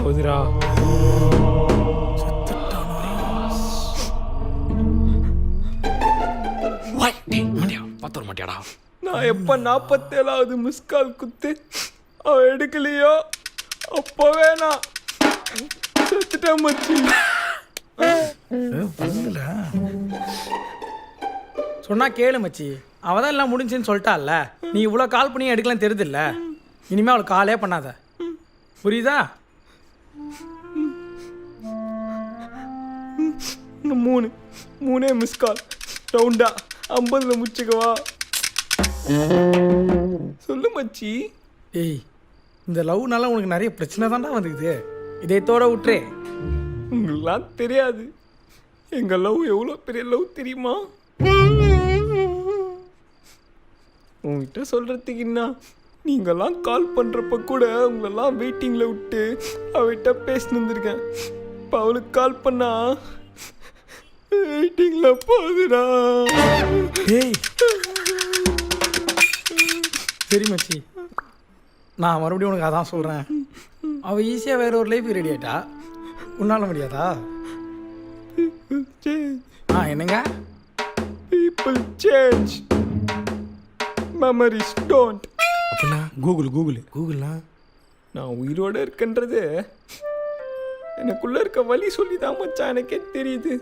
போகுதுடா. பார்த்து வர மாட்டியாடா? நான் எப்ப 47வது மிஸ்கால் குத்து அவ எடுக்கலையோ அப்பவே நான் செத்துட்டேன் மச்சி. சொன்னா கேளு மச்சி, அவள் தான் எல்லாம் முடிஞ்சுன்னு சொல்லிட்டால. நீ இவ்வளோ கால் பண்ணி எடுக்கலாம் தெரியுதுல்ல. இனிமேல் அவளுக்கு காலே பண்ணாத, புரியுதா? இன்னும் மூணே மிஸ்கால் ரவுண்டா 50ல் முடிச்சுக்கவா? சொல்லு மச்சி. ஏய், இந்த லவ்னால உனக்கு நிறைய பிரச்சனை தான்டா வந்துக்குது. இதயத்தோட விட்டுறே. உங்களுக்குலாம் தெரியாது எங்க லவ் எவ்வளோ பெரிய லவ் தெரியுமா? உங்ககிட்ட சொல்றதுக்கு என்ன, நீங்கெல்லாம் கால் பண்றப்ப கூட உங்களெல்லாம் வெயிட்டிங்ல விட்டு அவகிட்ட பேசின்னு வந்திருக்கேன். இப்போ அவளுக்கு கால் பண்ணா வெயிட்டிங்ல போகுதுடா. ஏய் சரி மச்சி, நான் மறுபடியும் உனக்கு அதான் சொல்கிறேன். அவள் ஈஸியாக வேற ஒரு லைஃப் ரெடி ஆகிட்டா, உன்னால முடியாதா? என்னங்க? People change, memories don't. அப்படின்னா கூகுள்னா நான் உயிரோட இருக்கன்றது எனக்குள்ள இருக்க வழி சொல்லி தான் மச்சான் எனக்கே தெரியுது.